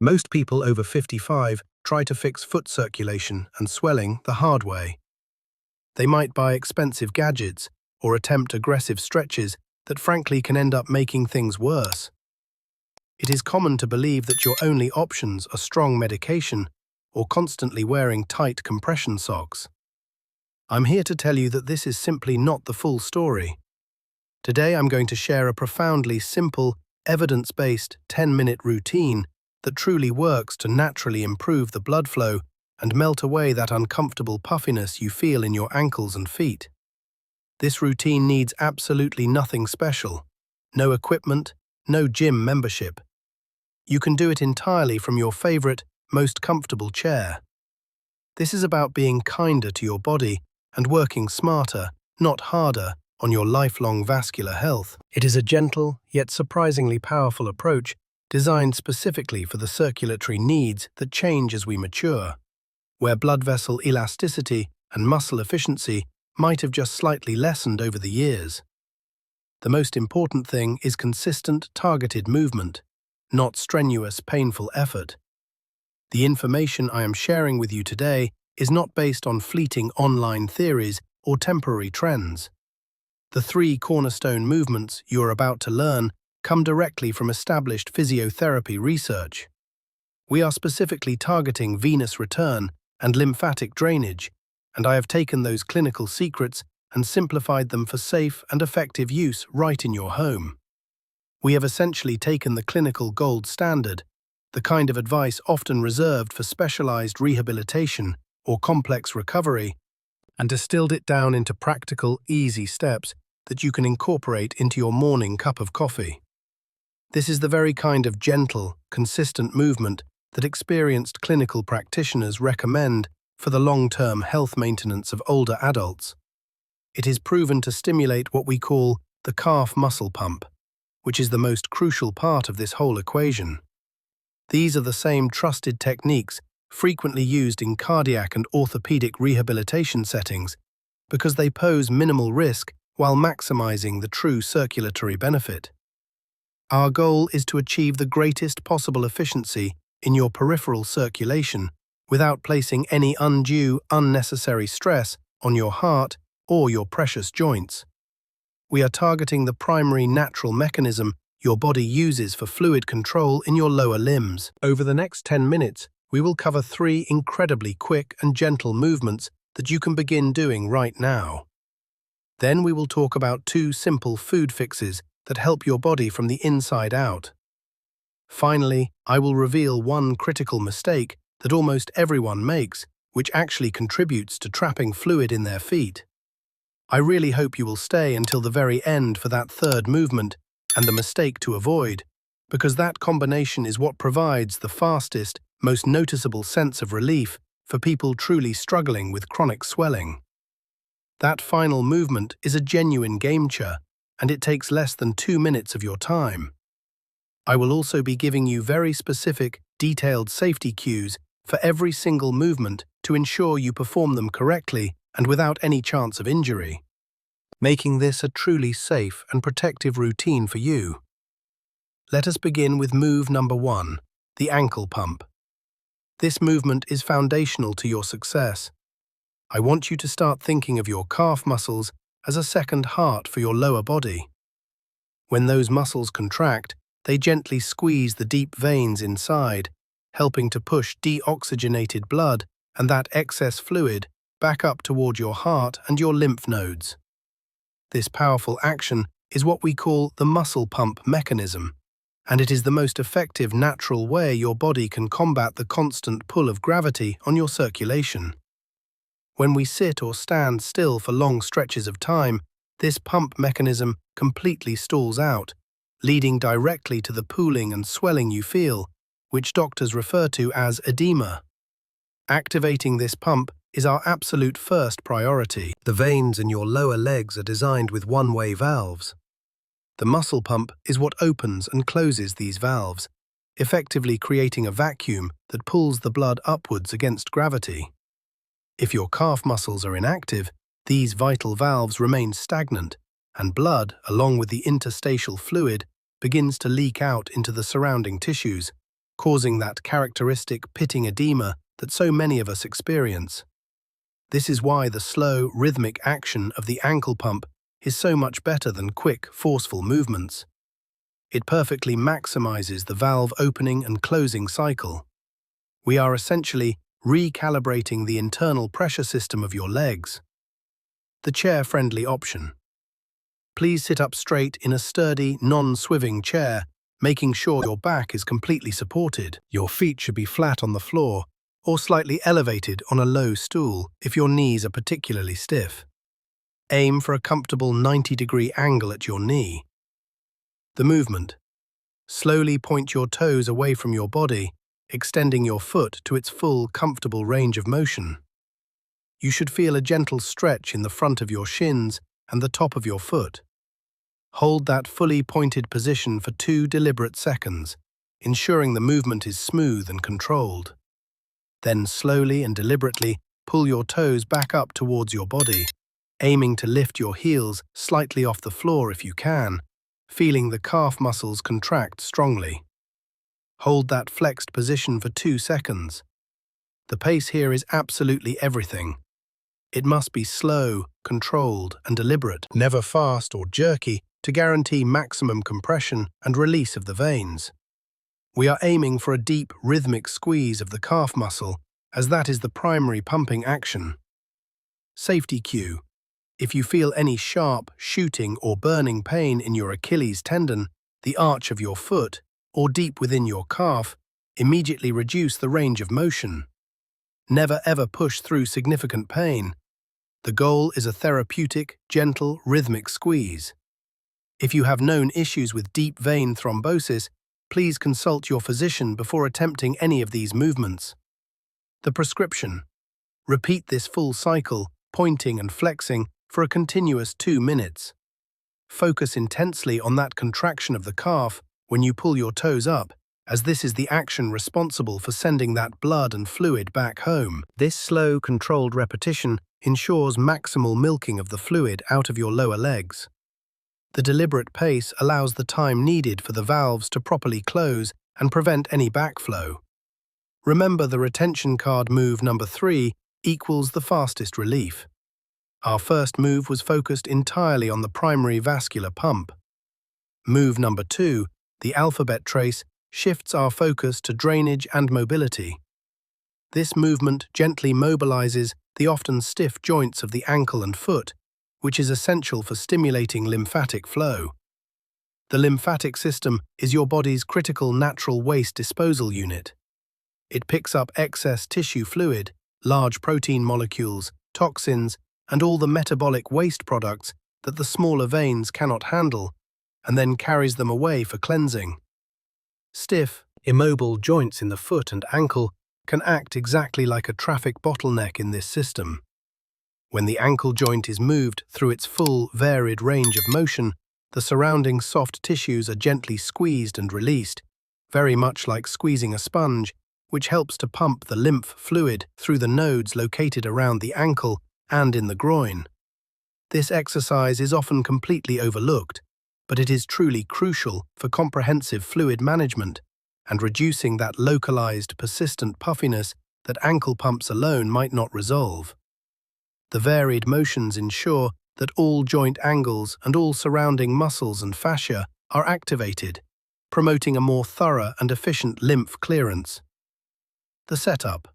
Most people over 55 try to fix foot circulation and swelling the hard way. They might buy expensive gadgets or attempt aggressive stretches that frankly can end up making things worse. It is common to believe that your only options are strong medication or constantly wearing tight compression socks. I'm here to tell you that this is simply not the full story. Today I'm going to share a profoundly simple, evidence-based 10-minute routine that truly works to naturally improve the blood flow and melt away that uncomfortable puffiness you feel in your ankles and feet. This routine needs absolutely nothing special. No equipment, no gym membership. You can do it entirely from your favorite, most comfortable chair. This is about being kinder to your body and working smarter, not harder, on your lifelong vascular health. It is a gentle, yet surprisingly powerful approach designed specifically for the circulatory needs that change as we mature, where blood vessel elasticity and muscle efficiency might have just slightly lessened over the years. The most important thing is consistent, targeted movement, not strenuous, painful effort. The information I am sharing with you today is not based on fleeting online theories or temporary trends. The 3 cornerstone movements you are about to learn come directly from established physiotherapy research. We are specifically targeting venous return and lymphatic drainage, and I have taken those clinical secrets and simplified them for safe and effective use right in your home. We have essentially taken the clinical gold standard, the kind of advice often reserved for specialized rehabilitation or complex recovery, and distilled it down into practical, easy steps that you can incorporate into your morning cup of coffee. This is the very kind of gentle, consistent movement that experienced clinical practitioners recommend for the long-term health maintenance of older adults. It is proven to stimulate what we call the calf muscle pump, which is the most crucial part of this whole equation. These are the same trusted techniques frequently used in cardiac and orthopedic rehabilitation settings because they pose minimal risk while maximizing the true circulatory benefit. Our goal is to achieve the greatest possible efficiency in your peripheral circulation without placing any undue, unnecessary stress on your heart or your precious joints. We are targeting the primary natural mechanism your body uses for fluid control in your lower limbs. Over the next 10 minutes, we will cover 3 incredibly quick and gentle movements that you can begin doing right now. Then we will talk about 2 simple food fixes that help your body from the inside out. Finally, I will reveal 1 critical mistake that almost everyone makes, which actually contributes to trapping fluid in their feet. I really hope you will stay until the very end for that 3rd movement and the mistake to avoid, because that combination is what provides the fastest, most noticeable sense of relief for people truly struggling with chronic swelling. That final movement is a genuine game-changer, and it takes less than 2 minutes of your time. I will also be giving you very specific, detailed safety cues for every single movement to ensure you perform them correctly and without any chance of injury, making this a truly safe and protective routine for you. Let us begin with move number 1, the ankle pump. This movement is foundational to your success. I want you to start thinking of your calf muscles as a second heart for your lower body. When those muscles contract, they gently squeeze the deep veins inside, helping to push deoxygenated blood and that excess fluid back up toward your heart and your lymph nodes. This powerful action is what we call the muscle pump mechanism, and it is the most effective natural way your body can combat the constant pull of gravity on your circulation. When we sit or stand still for long stretches of time, this pump mechanism completely stalls out, leading directly to the pooling and swelling you feel, which doctors refer to as edema. Activating this pump is our absolute first priority. The veins in your lower legs are designed with one-way valves. The muscle pump is what opens and closes these valves, effectively creating a vacuum that pulls the blood upwards against gravity. If your calf muscles are inactive, these vital valves remain stagnant, and blood, along with the interstitial fluid, begins to leak out into the surrounding tissues, causing that characteristic pitting edema that so many of us experience. This is why the slow, rhythmic action of the ankle pump is so much better than quick, forceful movements. It perfectly maximizes the valve opening and closing cycle. We are essentially recalibrating the internal pressure system of your legs. The chair-friendly option. Please sit up straight in a sturdy, non-swiving chair, making sure your back is completely supported. Your feet should be flat on the floor or slightly elevated on a low stool if your knees are particularly stiff. Aim for a comfortable 90-degree angle at your knee. The movement. Slowly point your toes away from your body, extending your foot to its full, comfortable range of motion. You should feel a gentle stretch in the front of your shins and the top of your foot. Hold that fully pointed position for 2 deliberate seconds, ensuring the movement is smooth and controlled. Then slowly and deliberately pull your toes back up towards your body, aiming to lift your heels slightly off the floor if you can, feeling the calf muscles contract strongly. Hold that flexed position for 2 seconds. The pace here is absolutely everything. It must be slow, controlled, and deliberate, never fast or jerky, to guarantee maximum compression and release of the veins. We are aiming for a deep, rhythmic squeeze of the calf muscle, as that is the primary pumping action. Safety cue. If you feel any sharp, shooting, or burning pain in your Achilles tendon, the arch of your foot, or deep within your calf, immediately reduce the range of motion. Never ever push through significant pain. The goal is a therapeutic, gentle, rhythmic squeeze. If you have known issues with deep vein thrombosis, please consult your physician before attempting any of these movements. The prescription. Repeat this full cycle, pointing and flexing, for a continuous 2 minutes. Focus intensely on that contraction of the calf when you pull your toes up, as this is the action responsible for sending that blood and fluid back home. This slow, controlled repetition ensures maximal milking of the fluid out of your lower legs. The deliberate pace allows the time needed for the valves to properly close and prevent any backflow. Remember, the retention card move number 3 equals the fastest relief. Our first move was focused entirely on the primary vascular pump. Move number 2, the alphabet trace, shifts our focus to drainage and mobility. This movement gently mobilizes the often stiff joints of the ankle and foot, which is essential for stimulating lymphatic flow. The lymphatic system is your body's critical natural waste disposal unit. It picks up excess tissue fluid, large protein molecules, toxins, and all the metabolic waste products that the smaller veins cannot handle, and then carries them away for cleansing. Stiff, immobile joints in the foot and ankle can act exactly like a traffic bottleneck in this system. When the ankle joint is moved through its full, varied range of motion, the surrounding soft tissues are gently squeezed and released, very much like squeezing a sponge, which helps to pump the lymph fluid through the nodes located around the ankle and in the groin. This exercise is often completely overlooked, but it is truly crucial for comprehensive fluid management and reducing that localized, persistent puffiness that ankle pumps alone might not resolve. The varied motions ensure that all joint angles and all surrounding muscles and fascia are activated, promoting a more thorough and efficient lymph clearance. The setup.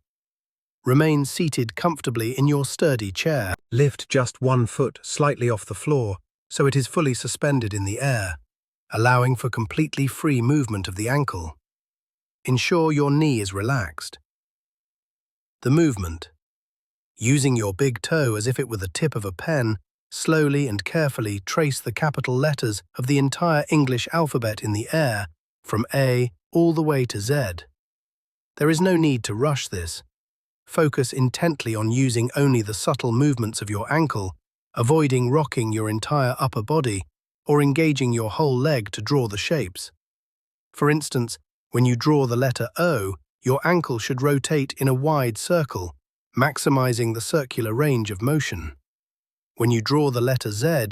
Remain seated comfortably in your sturdy chair. Lift just 1 foot slightly off the floor so it is fully suspended in the air, allowing for completely free movement of the ankle. Ensure your knee is relaxed. The movement. Using your big toe as if it were the tip of a pen, slowly and carefully trace the capital letters of the entire English alphabet in the air, from A all the way to Z. There is no need to rush this. Focus intently on using only the subtle movements of your ankle, avoiding rocking your entire upper body or engaging your whole leg to draw the shapes. For instance, when you draw the letter O, your ankle should rotate in a wide circle, maximizing the circular range of motion. When you draw the letter Z,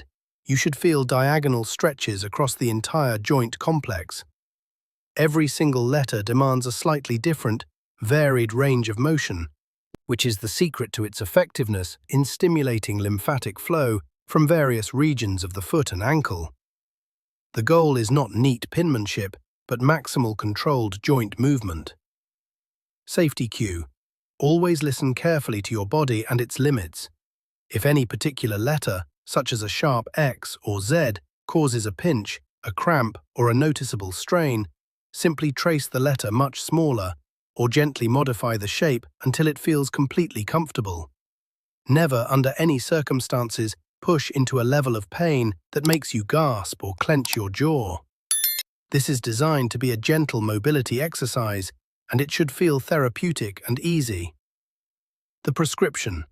you should feel diagonal stretches across the entire joint complex. Every single letter demands a slightly different, varied range of motion, which is the secret to its effectiveness in stimulating lymphatic flow from various regions of the foot and ankle. The goal is not neat penmanship, but maximal controlled joint movement. Safety cue. Always listen carefully to your body and its limits. If any particular letter, such as a sharp X or Z, causes a pinch, a cramp, or a noticeable strain, simply trace the letter much smaller or gently modify the shape until it feels completely comfortable. Never, under any circumstances, push into a level of pain that makes you gasp or clench your jaw. This is designed to be a gentle mobility exercise, and it should feel therapeutic and easy. The prescription.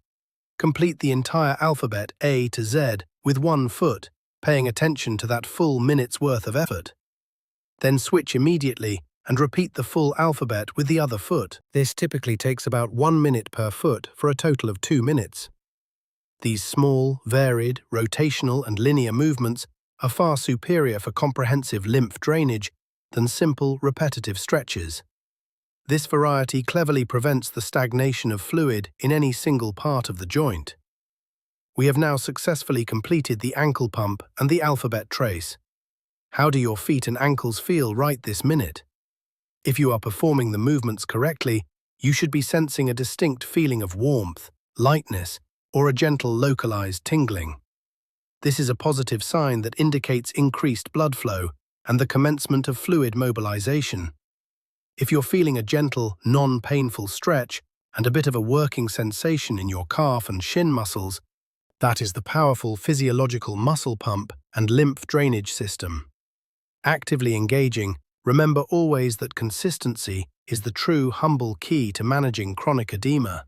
Complete the entire alphabet A to Z with one foot, paying attention to that full minute's worth of effort. Then switch immediately and repeat the full alphabet with the other foot. This typically takes about 1 minute per foot for a total of 2 minutes. These small, varied, rotational and linear movements are far superior for comprehensive lymph drainage than simple, repetitive stretches. This variety cleverly prevents the stagnation of fluid in any single part of the joint. We have now successfully completed the ankle pump and the alphabet trace. How do your feet and ankles feel right this minute? If you are performing the movements correctly, you should be sensing a distinct feeling of warmth, lightness, or a gentle localized tingling. This is a positive sign that indicates increased blood flow and the commencement of fluid mobilization. If you're feeling a gentle, non-painful stretch and a bit of a working sensation in your calf and shin muscles, that is the powerful physiological muscle pump and lymph drainage system. Actively engaging, remember always that consistency is the true, humble key to managing chronic edema.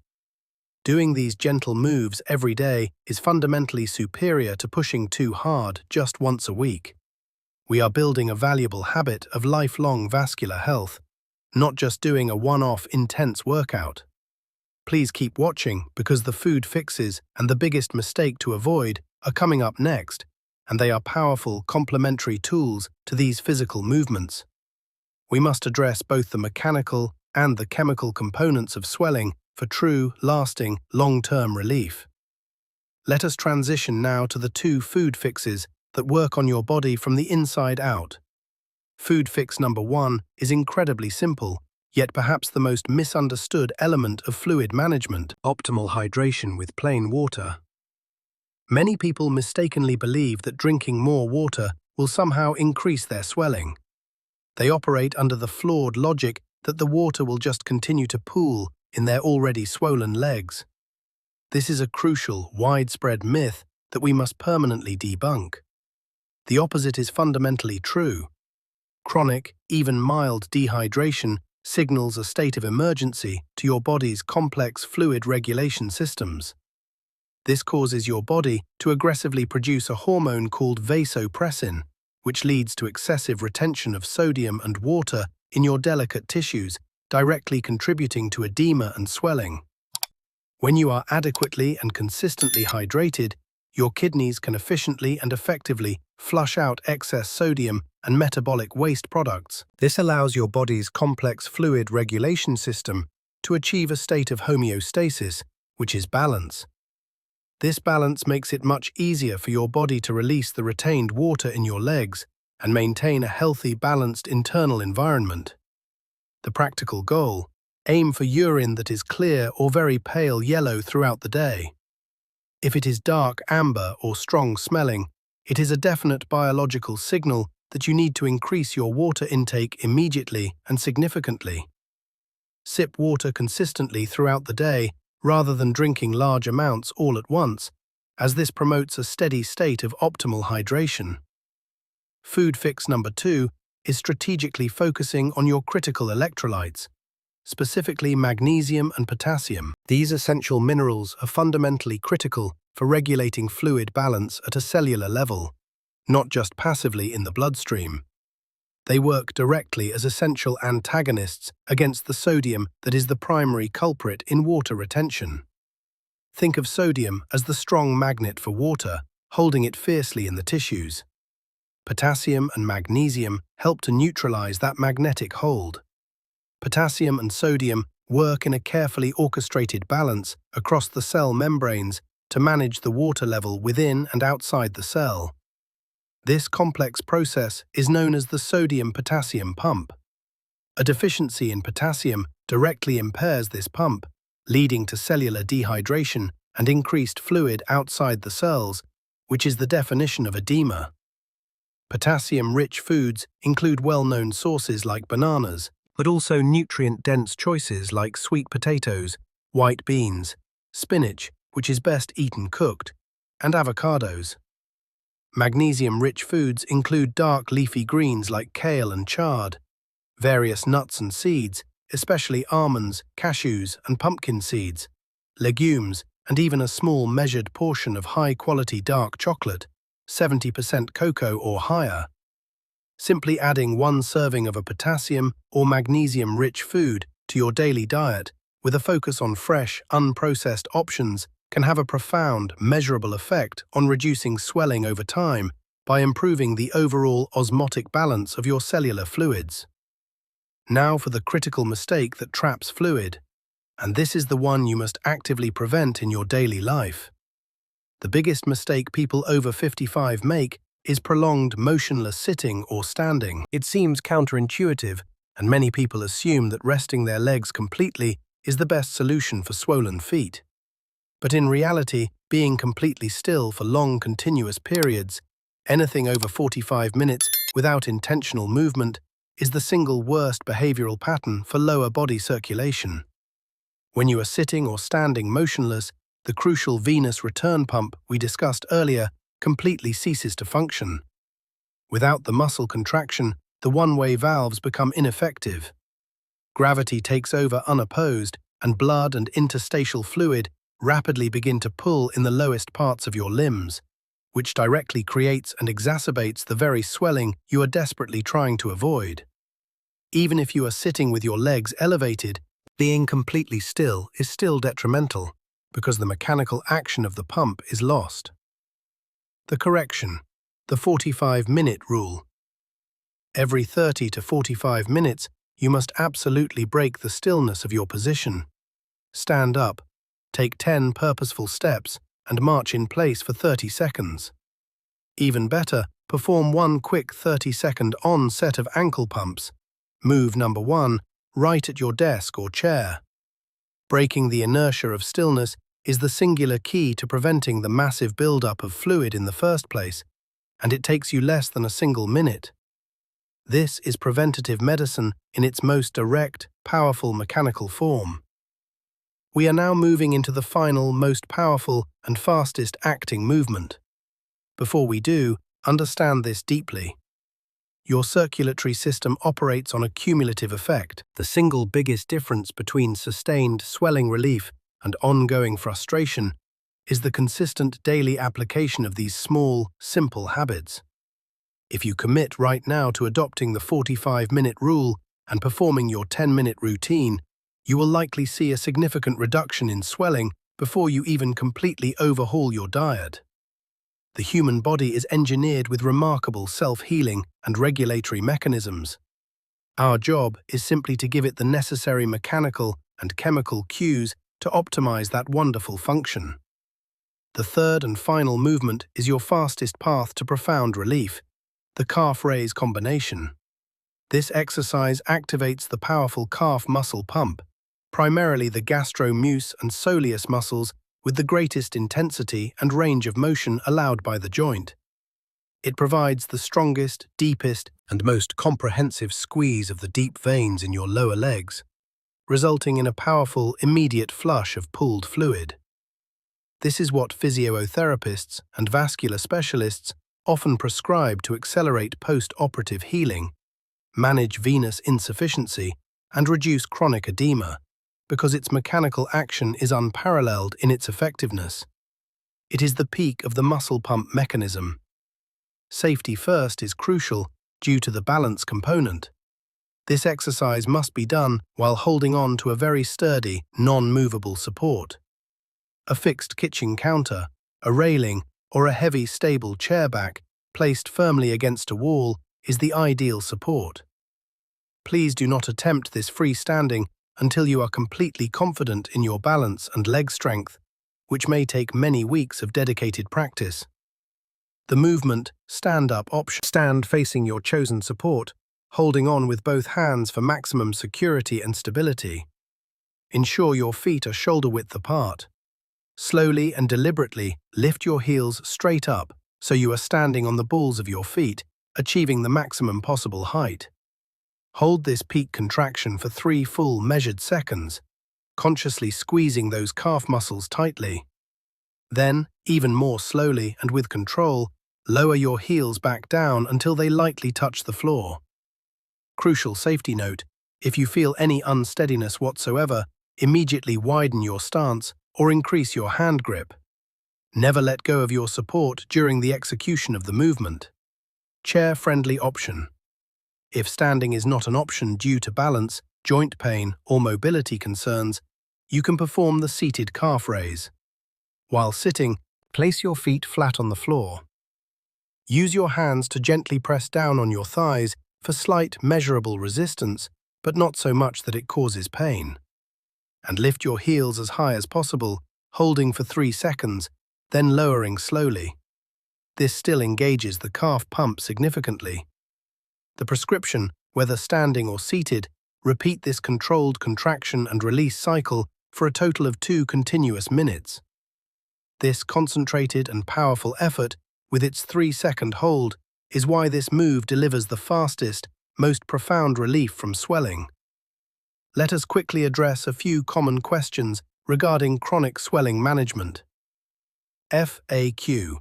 Doing these gentle moves every day is fundamentally superior to pushing too hard just once a week. We are building a valuable habit of lifelong vascular health, not just doing a one-off intense workout. Please keep watching because the food fixes and the biggest mistake to avoid are coming up next, and they are powerful complementary tools to these physical movements. We must address both the mechanical and the chemical components of swelling for true, lasting, long-term relief. Let us transition now to the 2 food fixes that work on your body from the inside out. Food fix number 1 is incredibly simple, yet perhaps the most misunderstood element of fluid management: optimal hydration with plain water. Many people mistakenly believe that drinking more water will somehow increase their swelling. They operate under the flawed logic that the water will just continue to pool in their already swollen legs. This is a crucial, widespread myth that we must permanently debunk. The opposite is fundamentally true. Chronic, even mild dehydration signals a state of emergency to your body's complex fluid regulation systems. This causes your body to aggressively produce a hormone called vasopressin, which leads to excessive retention of sodium and water in your delicate tissues, directly contributing to edema and swelling. When you are adequately and consistently hydrated, your kidneys can efficiently and effectively flush out excess sodium and metabolic waste products. This allows your body's complex fluid regulation system to achieve a state of homeostasis, which is balance. This balance makes it much easier for your body to release the retained water in your legs and maintain a healthy, balanced internal environment. The practical goal: aim for urine that is clear or very pale yellow throughout the day. If it is dark amber or strong smelling, it is a definite biological signal that you need to increase your water intake immediately and significantly. Sip water consistently throughout the day rather than drinking large amounts all at once, as this promotes a steady state of optimal hydration. Food fix number 2 is strategically focusing on your critical electrolytes, specifically magnesium and potassium. These essential minerals are fundamentally critical for regulating fluid balance at a cellular level, not just passively in the bloodstream. They work directly as essential antagonists against the sodium that is the primary culprit in water retention. Think of sodium as the strong magnet for water, holding it fiercely in the tissues. Potassium and magnesium help to neutralize that magnetic hold. Potassium and sodium work in a carefully orchestrated balance across the cell membranes to manage the water level within and outside the cell. This complex process is known as the sodium-potassium pump. A deficiency in potassium directly impairs this pump, leading to cellular dehydration and increased fluid outside the cells, which is the definition of edema. Potassium-rich foods include well-known sources like bananas, but also nutrient-dense choices like sweet potatoes, white beans, spinach, which is best eaten cooked, and avocados. Magnesium-rich foods include dark leafy greens like kale and chard, various nuts and seeds, especially almonds, cashews, and pumpkin seeds, legumes, and even a small measured portion of high-quality dark chocolate, 70% cocoa or higher. Simply adding 1 serving of a potassium or magnesium-rich food to your daily diet with a focus on fresh, unprocessed options can have a profound, measurable effect on reducing swelling over time by improving the overall osmotic balance of your cellular fluids. Now for the critical mistake that traps fluid, and this is the one you must actively prevent in your daily life. The biggest mistake people over 55 make is prolonged motionless sitting or standing. It seems counterintuitive, and many people assume that resting their legs completely is the best solution for swollen feet. But in reality, being completely still for long continuous periods, anything over 45 minutes without intentional movement, is the single worst behavioral pattern for lower body circulation. When you are sitting or standing motionless, the crucial venous return pump we discussed earlier completely ceases to function. Without the muscle contraction, the one-way valves become ineffective. Gravity takes over unopposed, and blood and interstitial fluid rapidly begin to pull in the lowest parts of your limbs, which directly creates and exacerbates the very swelling you are desperately trying to avoid. Even if you are sitting with your legs elevated, being completely still is still detrimental, because the mechanical action of the pump is lost. The correction, the 45-minute rule. Every 30 to 45 minutes, you must absolutely break the stillness of your position. Stand up, take 10 purposeful steps, and march in place for 30 seconds. Even better, perform one quick 30-second on set of ankle pumps. Move number 1, right at your desk or chair. Breaking the inertia of stillness is the singular key to preventing the massive buildup of fluid in the first place, and it takes you less than a single minute. This is preventative medicine in its most direct, powerful mechanical form. We are now moving into the final, most powerful and fastest acting movement. Before we do, understand this deeply. Your circulatory system operates on a cumulative effect. The single biggest difference between sustained swelling relief and ongoing frustration is the consistent daily application of these small, simple habits. If you commit right now to adopting the 45-minute rule and performing your 10-minute routine, you will likely see a significant reduction in swelling before you even completely overhaul your diet. The human body is engineered with remarkable self-healing and regulatory mechanisms. Our job is simply to give it the necessary mechanical and chemical cues to optimize that wonderful function. The third and final movement is your fastest path to profound relief, the calf-raise combination. This exercise activates the powerful calf muscle pump, primarily the gastromuse and soleus muscles, with the greatest intensity and range of motion allowed by the joint. It provides the strongest, deepest, and most comprehensive squeeze of the deep veins in your lower legs, resulting in a powerful, immediate flush of pooled fluid. This is what physiotherapists and vascular specialists often prescribe to accelerate post-operative healing, manage venous insufficiency, and reduce chronic edema, because its mechanical action is unparalleled in its effectiveness. It is the peak of the muscle pump mechanism. Safety first is crucial due to the balance component. This exercise must be done while holding on to a very sturdy, non-movable support. A fixed kitchen counter, a railing, or a heavy, stable chair back placed firmly against a wall, is the ideal support. Please do not attempt this freestanding until you are completely confident in your balance and leg strength, which may take many weeks of dedicated practice. The movement stand-up option. Stand facing your chosen support, holding on with both hands for maximum security and stability. Ensure your feet are shoulder-width apart. Slowly and deliberately lift your heels straight up so you are standing on the balls of your feet, achieving the maximum possible height. Hold this peak contraction for 3 full measured seconds, consciously squeezing those calf muscles tightly. Then, even more slowly and with control, lower your heels back down until they lightly touch the floor. Crucial safety note: if you feel any unsteadiness whatsoever, immediately widen your stance or increase your hand grip. Never let go of your support during the execution of the movement. Chair-friendly option. If standing is not an option due to balance, joint pain, or mobility concerns, you can perform the seated calf raise. While sitting, place your feet flat on the floor. Use your hands to gently press down on your thighs for slight measurable resistance, but not so much that it causes pain. And lift your heels as high as possible, holding for 3 seconds, then lowering slowly. This still engages the calf pump significantly. The prescription, whether standing or seated, repeat this controlled contraction and release cycle for a total of 2 continuous minutes. This concentrated and powerful effort, with its 3-second hold, is why this move delivers the fastest, most profound relief from swelling. Let us quickly address a few common questions regarding chronic swelling management. FAQ.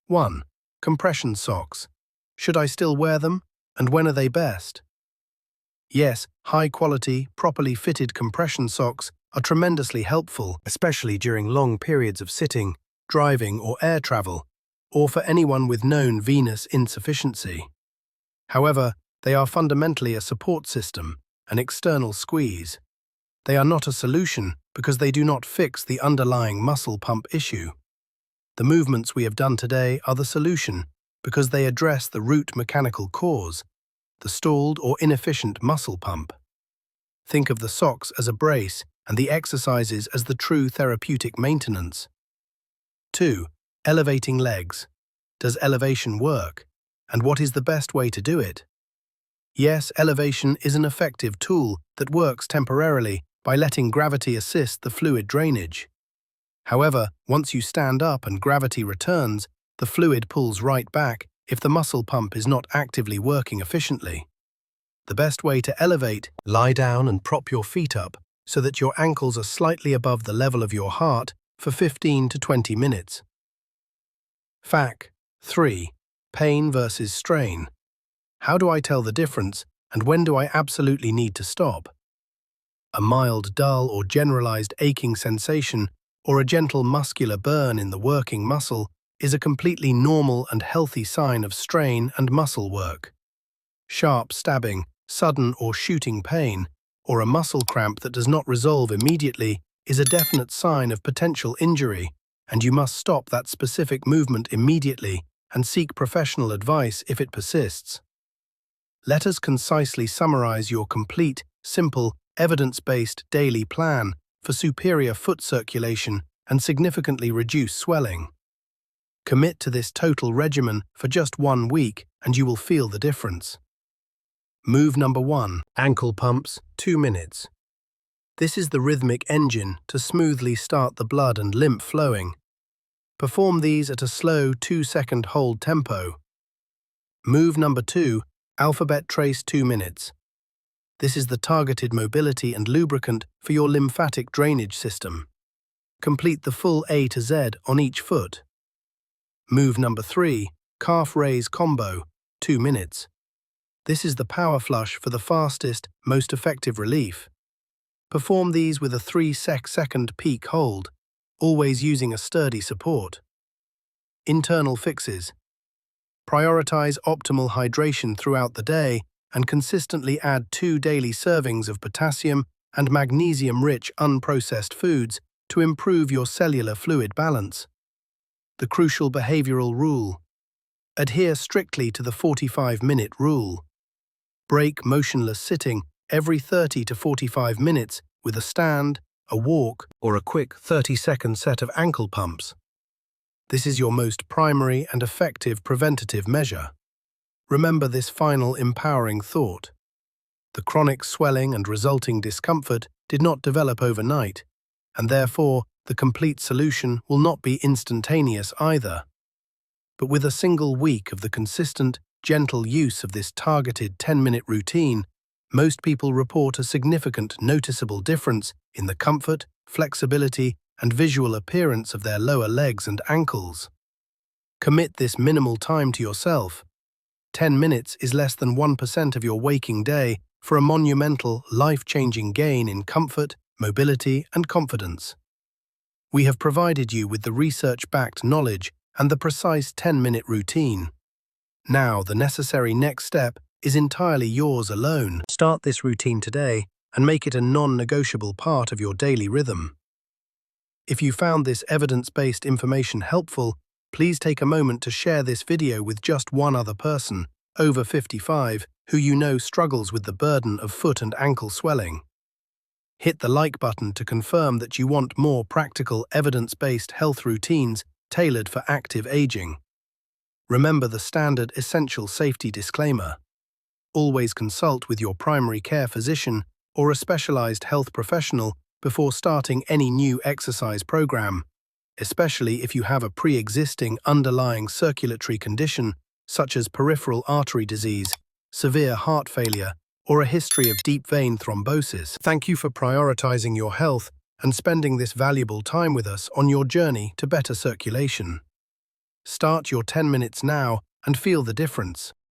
1. Compression socks. Should I still wear them, and when are they best? Yes, high-quality, properly fitted compression socks are tremendously helpful, especially during long periods of sitting, driving, or air travel, or for anyone with known venous insufficiency. However, they are fundamentally a support system, an external squeeze. They are not a solution because they do not fix the underlying muscle pump issue. The movements we have done today are the solution because they address the root mechanical cause, the stalled or inefficient muscle pump. Think of the socks as a brace and the exercises as the true therapeutic maintenance. 2. Elevating legs. Does elevation work? And what is the best way to do it? Yes, elevation is an effective tool that works temporarily by letting gravity assist the fluid drainage. However, once you stand up and gravity returns, the fluid pulls right back if the muscle pump is not actively working efficiently. The best way to elevate: lie down and prop your feet up so that your ankles are slightly above the level of your heart for 15 to 20 minutes. FAQ. 3. Pain versus strain. How do I tell the difference, and when do I absolutely need to stop? A mild, dull, or generalized aching sensation, or a gentle muscular burn in the working muscle, is a completely normal and healthy sign of strain and muscle work. Sharp stabbing, sudden or shooting pain, or a muscle cramp that does not resolve immediately is a definite sign of potential injury, and you must stop that specific movement immediately and seek professional advice if it persists. Let us concisely summarize your complete, simple, evidence-based daily plan for superior foot circulation and significantly reduce swelling. Commit to this total regimen for just 1 week and you will feel the difference. Move number 1. Ankle pumps, 2 minutes. This is the rhythmic engine to smoothly start the blood and lymph flowing. Perform these at a slow 2-second hold tempo. Move number 2. Alphabet trace, 2 minutes. This is the targeted mobility and lubricant for your lymphatic drainage system. Complete the full A to Z on each foot. Move number 3. Calf raise combo, 2 minutes. This is the power flush for the fastest, most effective relief. Perform these with a 3-second peak hold, always using a sturdy support. Internal fixes. Prioritize optimal hydration throughout the day and consistently add 2 daily servings of potassium and magnesium-rich unprocessed foods to improve your cellular fluid balance. The crucial behavioral rule: Adhere strictly to the 45-minute rule. Break motionless sitting every 30 to 45 minutes with a stand, a walk, or a quick 30-second set of ankle pumps. This is your most primary and effective preventative measure. Remember this final empowering thought. The chronic swelling and resulting discomfort did not develop overnight, and therefore the complete solution will not be instantaneous either. But with a single week of the consistent, gentle use of this targeted 10-minute routine, most people report a significant, noticeable difference in the comfort, flexibility, and visual appearance of their lower legs and ankles. Commit this minimal time to yourself. 10 minutes is less than 1% of your waking day for a monumental, life-changing gain in comfort, mobility, and confidence. We have provided you with the research-backed knowledge and the precise 10-minute routine. Now, the necessary next step is entirely yours alone. Start this routine today and make it a non-negotiable part of your daily rhythm. If you found this evidence-based information helpful, please take a moment to share this video with just one other person, over 55, who you know struggles with the burden of foot and ankle swelling. Hit the like button to confirm that you want more practical, evidence-based health routines tailored for active aging. Remember the standard essential safety disclaimer. Always consult with your primary care physician or a specialized health professional before starting any new exercise program, especially if you have a pre-existing underlying circulatory condition such as peripheral artery disease, severe heart failure, or a history of deep vein thrombosis. Thank you for prioritizing your health and spending this valuable time with us on your journey to better circulation. Start your 10 minutes now and feel the difference.